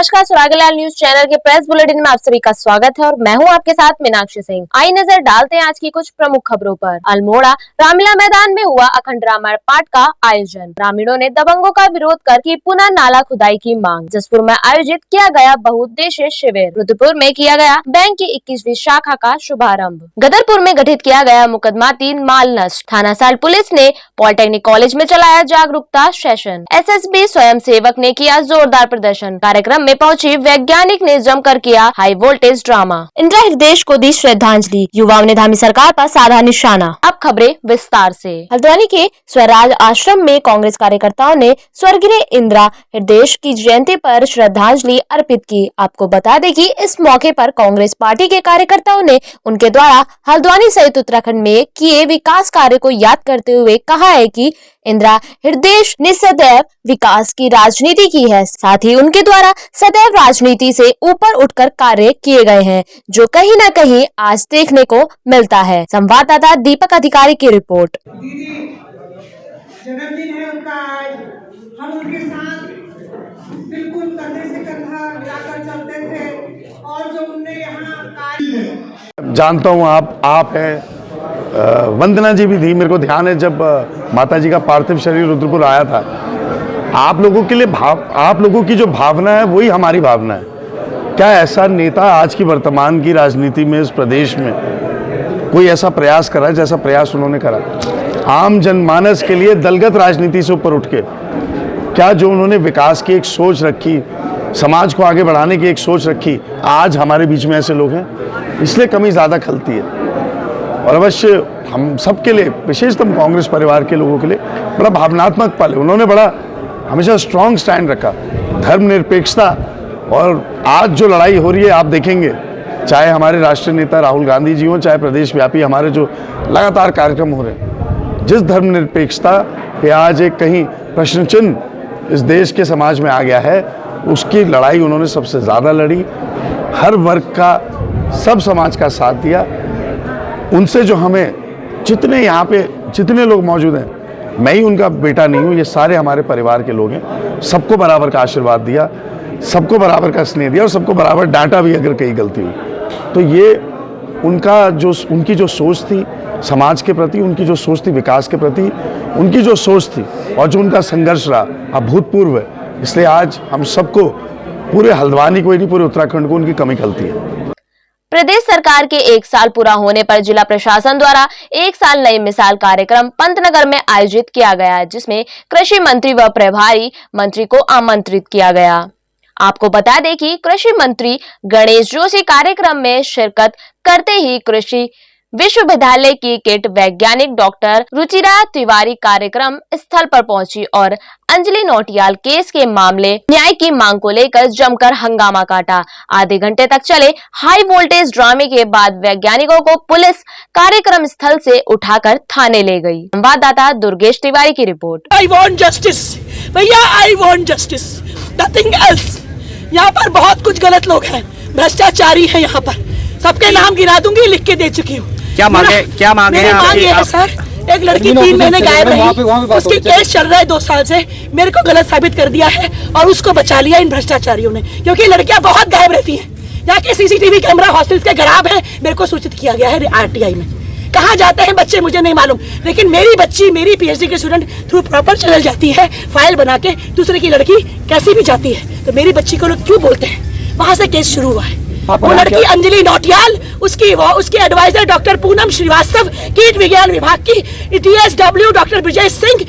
नमस्कार, सुरागलाल news channel के press bulletin में आप सभी का स्वागत है और मैं हूं आपके साथ मीनाक्षी सिंह। आई नजर डालते हैं आज की कुछ प्रमुख खबरों पर। अल्मोड़ा रामलीला मैदान में हुआ अखंड रामायण पाठ का आयोजन। ग्रामीणों ने दबंगों का विरोध कर की पुनः नाला खुदाई की मांग। जसपुर में आयोजित किया गया बहुउद्देशीय शिविर। रुद्रपुर में किया गया बैंक की 21वीं शाखा का शुभारंभ। गदरपुर में गठित किया गया मुकदमा 3 माल नष्ट। थाना साल पुलिस ने पॉलिटेक्निक कॉलेज में चलाया जागरूकता सेशन। SSB स्वयं सेवक ने किया जोरदार प्रदर्शन। कार्यक्रम में पहुंची वैज्ञानिक ने जमकर किया हाई वोल्टेज ड्रामा। इंदिरा हृदय को दी श्रद्धांजलि। युवाओं ने धामी सरकार पर साधा निशाना। अब खबरें विस्तार से। हल्द्वानी के स्वराज आश्रम में कांग्रेस कार्यकर्ताओं ने स्वर्गीय इंदिरा हृदय की जयंती पर श्रद्धांजलि अर्पित की। आपको बता दें कि इस मौके पर कांग्रेस पार्टी के कार्यकर्ताओं ने उनके द्वारा हल्द्वानी सहित उत्तराखंड में किए विकास कार्य को याद करते हुए कहा है कि इंदिरा हृदय ने सदैव विकास की राजनीति की है। साथ ही उनके द्वारा सदैव राजनीति से ऊपर उठकर कार्य किए गए हैं, जो कहीं न कहीं आज देखने को मिलता है। संवाददाता दीपक अधिकारी की रिपोर्ट। दीदी जन्मदिन है उनका आज, हम उनके साथ बिल्कुल कंधे से कंधा मिलाकर चलते थे और जो उनने यहाँ कार्य जानता हूँ आप है वंदना जी भी थी। मेरे को ध्यान है जब माता जी का पार्थिव शरीर रुद्रपुर आया था। आप लोगों के लिए आप लोगों की जो भावना है वही हमारी भावना है। क्या ऐसा नेता आज की वर्तमान की राजनीति में इस प्रदेश में कोई ऐसा प्रयास करा जैसा प्रयास उन्होंने करा? आम जनमानस के लिए दलगत राजनीति से ऊपर उठ के क्या जो उन्होंने विकास की एक सोच रखी, समाज को आगे बढ़ाने की एक सोच रखी, आज हमारे बीच में ऐसे लोग हैं, इसलिए कमी ज़्यादा खलती है। और अवश्य हम सबके लिए, विशेषतः कांग्रेस परिवार के लोगों के लिए बड़ा भावनात्मक पल है। उन्होंने बड़ा हमेशा स्ट्रॉन्ग स्टैंड रखा, धर्मनिरपेक्षता। और आज जो लड़ाई हो रही है आप देखेंगे, चाहे हमारे राष्ट्रीय नेता राहुल गांधी जी हों, चाहे प्रदेश व्यापी हमारे जो लगातार कार्यक्रम हो रहे हैं, जिस धर्मनिरपेक्षता पे आज एक कहीं प्रश्न चिन्ह इस देश के समाज में आ गया है, उसकी लड़ाई उन्होंने सबसे ज़्यादा लड़ी। हर वर्ग का, सब समाज का साथ दिया। उनसे जो हमें जितने यहाँ पे जितने लोग मौजूद हैं, मैं ही उनका बेटा नहीं हूँ, ये सारे हमारे परिवार के लोग हैं, सबको बराबर का आशीर्वाद दिया, सबको बराबर का स्नेह दिया और सबको बराबर डांटा भी अगर कहीं गलती हुई। तो ये उनकी जो सोच थी समाज के प्रति, उनकी जो सोच थी विकास के प्रति, उनकी जो सोच थी और जो उनका संघर्ष रहा अभूतपूर्व है। इसलिए आज हम सबको, पूरे हल्द्वानी को ही नहीं, पूरे उत्तराखंड को उनकी कमी खलती है। प्रदेश सरकार के 1 साल पूरा होने पर जिला प्रशासन द्वारा 1 साल नई मिसाल कार्यक्रम पंतनगर में आयोजित किया गया, जिसमें कृषि मंत्री व प्रभारी मंत्री को आमंत्रित किया गया। आपको बता दें कि कृषि मंत्री गणेश जोशी कार्यक्रम में शिरकत करते ही कृषि विश्वविद्यालय की किट वैज्ञानिक डॉक्टर रुचिरा तिवारी कार्यक्रम स्थल पर पहुंची और अंजलि नौटियाल केस के मामले न्याय की मांग को लेकर जमकर हंगामा काटा। आधे घंटे तक चले हाई वोल्टेज ड्रामे के बाद वैज्ञानिकों को पुलिस कार्यक्रम स्थल से उठाकर थाने ले गई। संवाददाता दुर्गेश तिवारी की रिपोर्ट। I want justice, भैया I want justice, nothing else। यहाँ पर बहुत कुछ गलत लोग हैं, भ्रष्टाचारी हैं। यहाँ पर सबके नाम गिरा दूंगी, लिख के दे चुकी हूँ। क्या मांगे मांग ये है सर, एक लड़की 3 महीने गायब रही, उसकी केस चल रहा है 2 साल से, मेरे को गलत साबित कर दिया है और उसको बचा लिया इन भ्रष्टाचारियों ने, क्योंकि लड़कियां बहुत गायब रहती हैं। यहाँ के CCTV कैमरा हॉस्टल्स के खराब है, मेरे को सूचित किया गया है RTI में। कहाँ जाते हैं बच्चे मुझे नहीं मालूम, लेकिन मेरी बच्ची, मेरी PhD के स्टूडेंट थ्रू प्रॉपर चल जाती है, फाइल बना के दूसरे की लड़की कैसी भी जाती है, तो मेरी बच्ची को लोग क्यों बोलते हैं? वहां से केस शुरू हुआ है। वो लड़की अंजलि नौटियाल, उसकी एडवाइजर डॉक्टर पूनम श्रीवास्तव, कीट विज्ञान विभाग की DSW doctor Vijay Singh,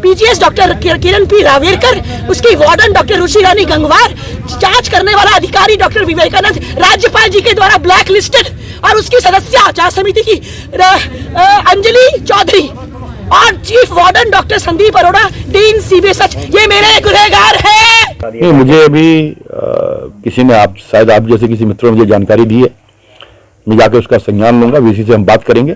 PGS doctor किरण P रावेरकर, उसकी वार्डन डॉक्टर रुचि रानी गंगवार, जांच करने वाला अधिकारी डॉक्टर विवेकानंद, राज्यपाल जी के द्वारा ब्लैक लिस्टेड, और उसकी सदस्य जांच समिति की अंजलि चौधरी, और chief warden doctor Sandeep Arora, dean CBSH। ये मेरे गुनहगार हैं। नहीं, मुझे अभी किसी ने, आप शायद आप जैसे किसी मित्रों ने मुझे जानकारी दी है, मैं जाकर उसका संज्ञान लूंगा। VC से हम बात करेंगे,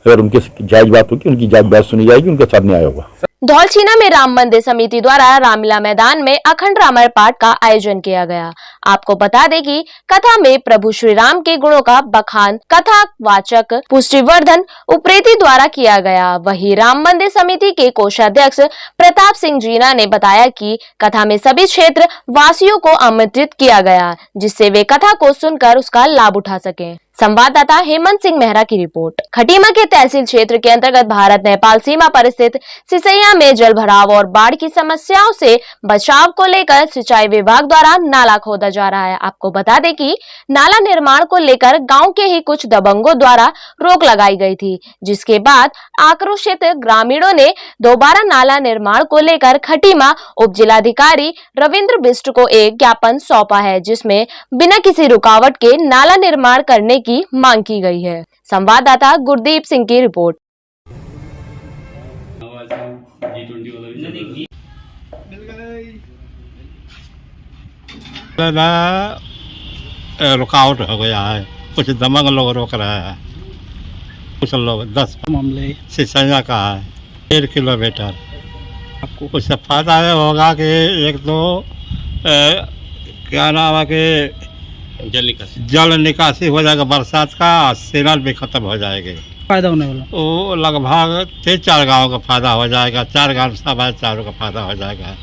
अगर उनके जायज बात होगी, उनकी जायज बात सुनी जाएगी, उनके साथ न्याय होगा। धौलछीना में राम मंदिर समिति द्वारा रामलीला मैदान में अखंड रामायण पाठ का आयोजन किया गया। आपको बता दें कि कथा में प्रभु श्री राम के गुणों का बखान कथा वाचक पुष्टिवर्धन उप्रेती द्वारा किया गया। वहीं राम मंदिर समिति के कोषाध्यक्ष प्रताप सिंह जीना ने बताया कि कथा में सभी क्षेत्र वासियों को आमंत्रित किया गया, जिससे वे कथा को सुनकर उसका लाभ उठा सकें। संवाददाता हेमंत सिंह मेहरा की रिपोर्ट। खटीमा के तहसील क्षेत्र के अंतर्गत भारत नेपाल सीमा पर स्थित सिसैया में जल भराव और बाढ़ की समस्याओं से बचाव को लेकर सिंचाई विभाग द्वारा नाला खोदा जा रहा है। आपको बता दें कि नाला निर्माण को लेकर गांव के ही कुछ दबंगों द्वारा रोक लगाई गई थी, जिसके बाद आक्रोशित ग्रामीणों ने दोबारा नाला निर्माण को लेकर खटीमा उप जिलाधिकारी रविंद्र बिष्ट को एक ज्ञापन सौंपा है, जिसमें बिना किसी रुकावट के नाला निर्माण करने की मांग की गई है। संवाददाता गुरदीप सिंह की रिपोर्ट। रुकावट हो गया है, कुछ दमंग लोग रोक रहे हैं, कुछ लोग 10 मामले सिसैया का है 1.5 किलोमीटर। आपको कुछ फायदा ये होगा कि एक तो क्या नाम है कि जल निकासी हो जाएगा, बरसात का सीलन भी खत्म हो जाएगी, फायदा होने वाला वो लगभग 3-4 गाँव का फायदा हो जाएगा, 4 गाँव सब है, चारों का फायदा हो जाएगा।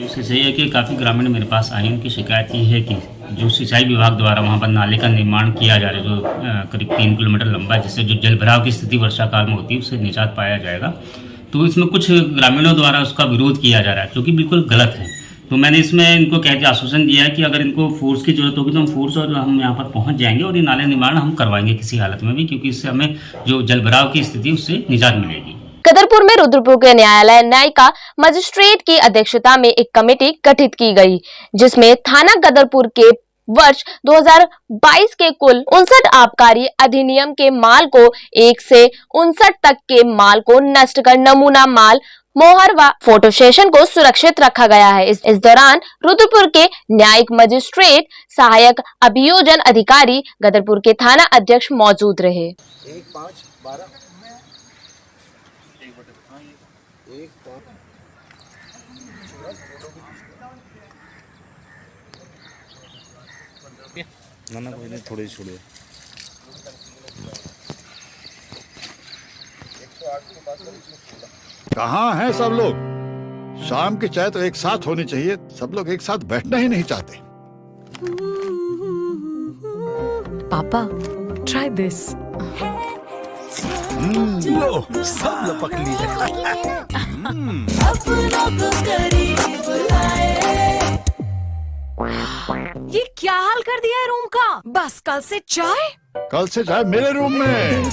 सिंचाई के काफ़ी ग्रामीण मेरे पास आए, उनकी शिकायत ये है कि जो सिंचाई विभाग द्वारा वहाँ पर नाले का निर्माण किया जा रहा है, जो करीब 3 किलोमीटर लंबा है, जिससे जो जल भराव की स्थिति वर्षा काल में होती है उससे निजात पाया जाएगा, तो इसमें कुछ ग्रामीणों द्वारा उसका विरोध किया जा रहा है, जो कि बिल्कुल गलत है। तो मैंने इसमें इनको कह के आश्वासन दिया है कि अगर इनको फोर्स की जरूरत होगी तो हम फोर्स और हम यहाँ पर पहुँच जाएंगे और ये नाले निर्माण हम करवाएंगे किसी हालत में भी, क्योंकि इससे हमें जो जल भराव की स्थिति उससे निजात मिलेगी। कदरपुर में रुद्रपुर के न्यायालय न्यायिका मजिस्ट्रेट की अध्यक्षता में एक कमेटी गठित की गई, जिसमें थाना कदरपुर के वर्ष 2022 के कुल 59 आबकारी अधिनियम के माल को 1 से 59 तक के माल को नष्ट कर नमूना माल मोहर व फोटो सेशन को सुरक्षित रखा गया है। इस दौरान रुद्रपुर के न्यायिक मजिस्ट्रेट, सहायक अभियोजन अधिकारी, गदरपुर के थाना अध्यक्ष मौजूद रहे। ना कोई नहीं, थोड़ी छोड़िए। कहाँ हैं सब लोग? शाम की चाय तो एक साथ होनी चाहिए, सब लोग एक साथ बैठना ही नहीं चाहते। पापा, try this. लो, सब लपक लिए। ये क्या हाल कर दिया है रूम का? बस कल से चाय? कल से चाय मेरे रूम में।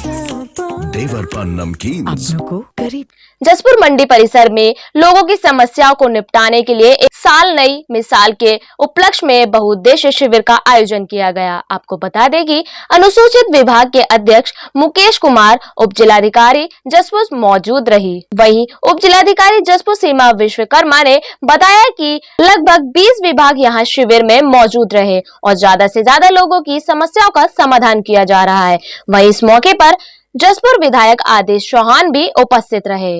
देवर पान नमकीन अपनों को करीब। जसपुर मंडी परिसर में लोगों की समस्याओं को निपटाने के लिए एक साल नई मिसाल के उपलक्ष्य में बहुउद्देश्य शिविर का आयोजन किया गया। आपको बता दें कि अनुसूचित विभाग के अध्यक्ष मुकेश कुमार, उप जिलाधिकारी जसपुर मौजूद रही। वहीं उप जिलाधिकारी जसपुर सीमा विश्वकर्मा ने बताया कि लगभग 20 विभाग यहां शिविर में मौजूद रहे और ज्यादा से ज्यादा लोगों की समस्याओं का समाधान किया जा रहा है। वहीं इस मौके पर जसपुर विधायक आदेश चौहान भी उपस्थित रहे।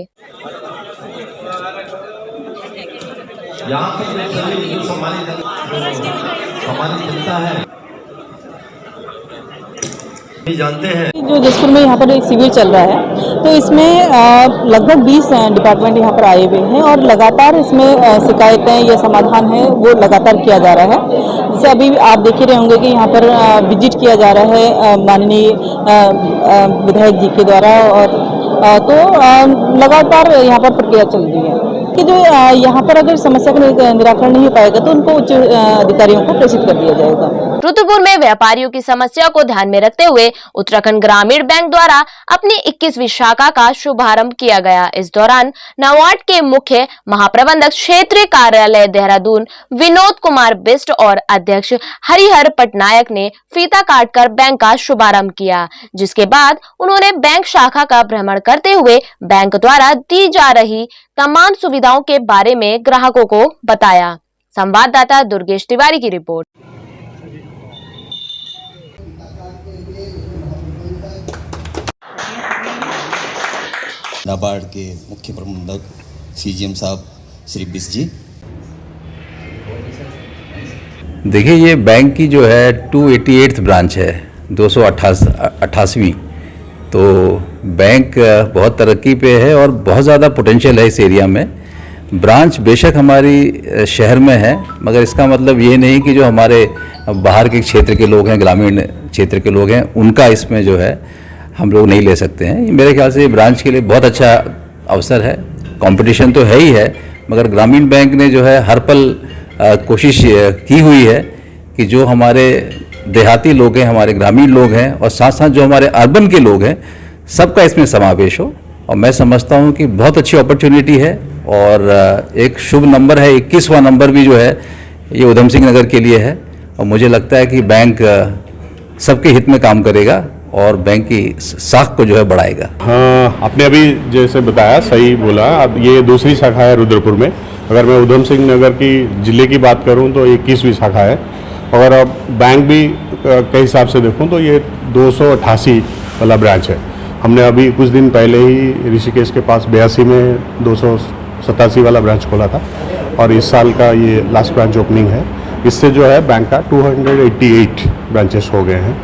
यहाँ पे जो सम्मानित जनता है जानते हैं, जो जसपुर में यहाँ पर एक शिविर चल रहा है, तो इसमें लगभग 20 डिपार्टमेंट यहाँ पर आए हुए हैं और लगातार इसमें शिकायतें या समाधान है वो लगातार किया जा रहा है। जैसे अभी आप देख ही रहे होंगे कि यहाँ पर विजिट किया जा रहा है माननीय विधायक जी के द्वारा, और तो लगातार यहाँ पर प्रक्रिया चल रही है कि जो यहाँ पर अगर समस्या का निराकरण नहीं हो पाएगा तो उनको उच्च अधिकारियों को प्रेषित कर दिया जाएगा। रुद्रपुर में व्यापारियों की समस्या को ध्यान में रखते हुए उत्तराखंड ग्रामीण बैंक द्वारा अपनी 21वीं शाखा का शुभारंभ किया गया। इस दौरान नाबार्ड के मुख्य महाप्रबंधक क्षेत्रीय कार्यालय देहरादून विनोद कुमार बिष्ट और अध्यक्ष हरिहर पटनायक ने फीता काटकर बैंक का शुभारंभ किया, जिसके बाद उन्होंने बैंक शाखा का भ्रमण करते हुए बैंक द्वारा दी जा रही तमाम सुविधाओं के बारे में ग्राहकों को बताया। संवाददाता दुर्गेश तिवारी की रिपोर्ट। नाबार्ड के मुख्य प्रबंधक सीजीएम साहब श्री बिस जी। देखिए, ये बैंक की जो है 288th ब्रांच है, 288वीं। तो बैंक बहुत तरक्की पे है और बहुत ज़्यादा पोटेंशियल है इस एरिया में। ब्रांच बेशक हमारी शहर में है, मगर इसका मतलब ये नहीं कि जो हमारे बाहर के क्षेत्र के लोग हैं, ग्रामीण क्षेत्र के लोग हैं, उनका इसमें जो है हम लोग नहीं ले सकते हैं। मेरे ख्याल से ब्रांच के लिए बहुत अच्छा अवसर है। कंपटीशन तो है ही है, मगर ग्रामीण बैंक ने जो है हर पल कोशिश की हुई है कि जो हमारे देहाती लोग हैं, हमारे ग्रामीण लोग हैं और साथ साथ जो हमारे अर्बन के लोग हैं, सबका इसमें समावेश हो। और मैं समझता हूं कि बहुत अच्छी अपॉर्चुनिटी है और एक शुभ नंबर है, 21वां नंबर भी जो है ये उधम सिंह नगर के लिए है। और मुझे लगता है कि बैंक सबके हित में काम करेगा और बैंक की साख को जो है बढ़ाएगा। हाँ, आपने अभी जैसे बताया सही बोला। अब ये दूसरी शाखा है रुद्रपुर में। अगर मैं उधम सिंह नगर की जिले की बात करूं तो 21वीं शाखा है। और अब बैंक भी के हिसाब से देखूं तो ये 288 वाला ब्रांच है। हमने अभी कुछ दिन पहले ही ऋषिकेश के पास 82 में 287 वाला ब्रांच खोला था और इस साल का ये लास्ट ब्रांच ओपनिंग है। इससे जो है बैंक का 288 ब्रांचेस हो गए हैं।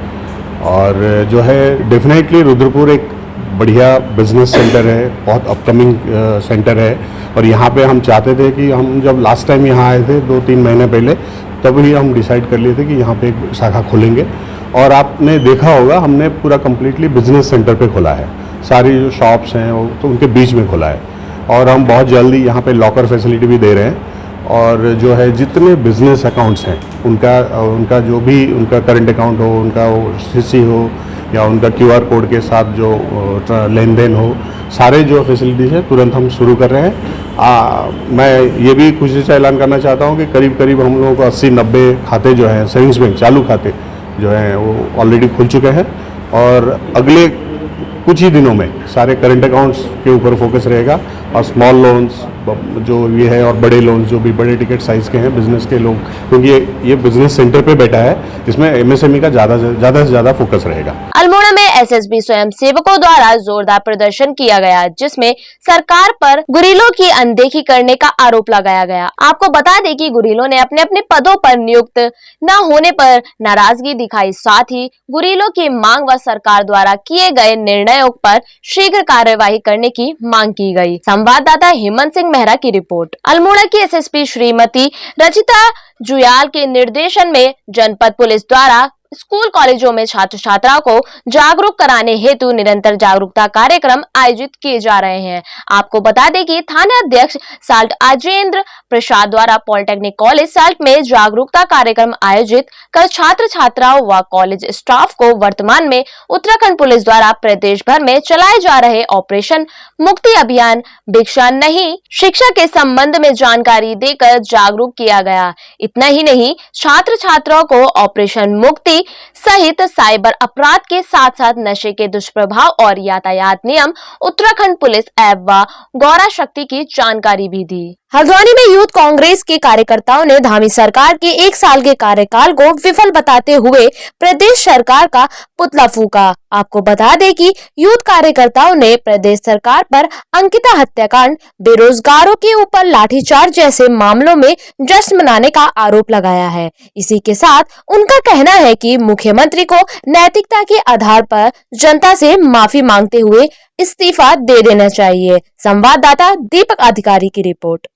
और जो है डेफिनेटली रुद्रपुर एक बढ़िया बिजनेस सेंटर है, बहुत अपकमिंग सेंटर है। और यहाँ पे हम चाहते थे कि हम जब लास्ट टाइम यहाँ आए थे 2-3 महीने पहले, तब ही हम डिसाइड कर लिए थे कि यहाँ पे एक शाखा खोलेंगे। और आपने देखा होगा हमने पूरा कम्प्लीटली बिजनेस सेंटर पे खोला है। सारी जो शॉप्स हैं वो तो उनके बीच में खोला है। और हम बहुत जल्दी यहाँ पे लॉकर फैसिलिटी भी दे रहे हैं। और जो है जितने बिजनेस अकाउंट्स हैं उनका जो भी उनका करंट अकाउंट हो, उनका सीसी हो या उनका QR कोड के साथ जो लेन देन हो, सारे जो फैसिलिटीज़ है तुरंत हम शुरू कर रहे हैं। मैं ये भी खुशी से ऐलान करना चाहता हूँ कि करीब करीब हम लोगों को 80-90 खाते जो हैं सेविंग्स बैंक चालू खाते जो हैं वो ऑलरेडी खुल चुके हैं। और अगले कुछ ही दिनों में सारे करंट अकाउंट्स के ऊपर फोकस रहेगा और स्मॉल लोन्स जो ये है और बड़े लोन्स जो भी बड़े टिकट साइज़ के हैं बिजनेस के लोग, क्योंकि ये बिजनेस सेंटर पे बैठा है, इसमें MSME का ज़्यादा से ज़्यादा फोकस रहेगा। अल्मोड़ा में SSB स्वयं सेवकों द्वारा जोरदार प्रदर्शन किया गया, जिसमें सरकार पर गुरीलों की अनदेखी करने का आरोप लगाया गया। आपको बता दें कि गुरीलों ने अपने अपने पदों पर नियुक्त न होने पर नाराजगी दिखाई, साथ ही गुरीलों की मांग व सरकार द्वारा किए गए निर्णयों पर शीघ्र कार्यवाही करने की मांग की गई। संवाददाता हेमंत सिंह मेहरा की रिपोर्ट। अल्मोड़ा की SSP श्रीमती रचिता जुयाल के निर्देशन में जनपद पुलिस द्वारा स्कूल कॉलेजों में छात्र छात्राओं को जागरूक कराने हेतु निरंतर जागरूकता कार्यक्रम आयोजित किए जा रहे हैं। आपको बता दें कि थाना अध्यक्ष साल्ट अजेंद्र प्रसाद द्वारा पॉलिटेक्निक कॉलेज साल्ट में जागरूकता कार्यक्रम आयोजित कर छात्र छात्राओं व कॉलेज स्टाफ को वर्तमान में उत्तराखंड पुलिस द्वारा प्रदेश भर में चलाए जा रहे ऑपरेशन मुक्ति अभियान भिक्षा नहीं शिक्षा के संबंध में जानकारी देकर जागरूक किया गया। इतना ही नहीं, छात्र छात्राओं को ऑपरेशन मुक्ति सहित साइबर अपराध के साथ साथ नशे के दुष्प्रभाव और यातायात नियम उत्तराखंड पुलिस ऐप व गौरा शक्ति की जानकारी भी दी। हल्द्वानी में यूथ कांग्रेस के कार्यकर्ताओं ने धामी सरकार के 1 साल के कार्यकाल को विफल बताते हुए प्रदेश सरकार का पुतला फूका। आपको बता दें कि यूथ कार्यकर्ताओं ने प्रदेश सरकार पर अंकिता हत्याकांड, बेरोजगारों के ऊपर लाठीचार्ज जैसे मामलों में जश्न मनाने का आरोप लगाया है। इसी के साथ उनका कहना है कि मुख्यमंत्री को नैतिकता के आधार पर जनता से माफी मांगते हुए इस्तीफा दे देना चाहिए। संवाददाता दीपक अधिकारी की रिपोर्ट।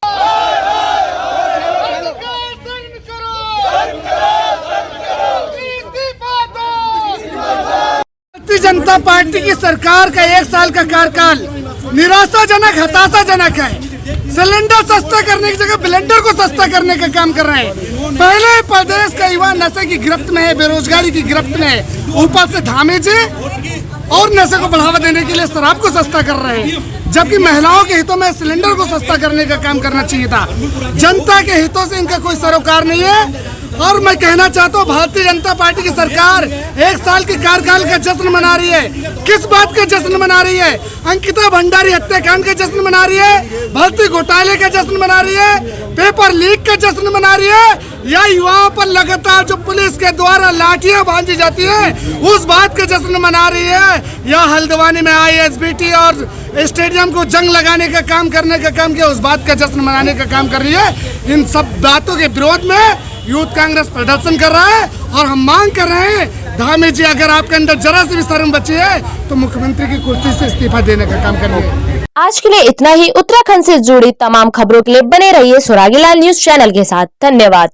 भारतीय जनता पार्टी की सरकार का 1 साल का कार्यकाल निराशाजनक, हताशाजनक है। सिलेंडर सस्ता करने की जगह ब्लेंडर को सस्ता करने का काम कर रहे हैं। पहले प्रदेश का युवा नशे की गिरफ्त में है, बेरोजगारी की गिरफ्त में है, ऊपर से धामी जी और नशे को बढ़ावा देने के लिए शराब को सस्ता कर रहे हैं, जबकि महिलाओं के हितों में सिलेंडर को सस्ता करने का काम करना चाहिए था। जनता के हितों से इनका कोई सरोकार नहीं है। और मैं कहना चाहता हूँ, भारतीय जनता पार्टी की सरकार 1 साल के कार्यकाल का जश्न मना रही है। किस बात का जश्न मना रही है? अंकिता भंडारी हत्याकांड का जश्न मना रही है, भर्ती घोटाले का जश्न मना रही है, पेपर लीक का जश्न मना रही है, या युवाओं पर लगातार जो पुलिस के द्वारा लाठियां बांधी जाती है उस बात का जश्न मना रही है, या हल्द्वानी में ISBT और स्टेडियम को जंग लगाने का काम करने का काम किया, उस बात का जश्न मनाने का काम कर रही है। इन सब बातों के विरोध में यूथ कांग्रेस प्रदर्शन कर रहा है और हम मांग कर रहे हैं, धामी जी अगर आपके अंदर जरा सी भी शर्म बची है तो मुख्यमंत्री की कुर्सी से इस्तीफा देने का काम करिए। आज के लिए इतना ही। उत्तराखंड से जुड़ी तमाम खबरों के लिए बने रहिए सुरागीलाल न्यूज चैनल के साथ। धन्यवाद।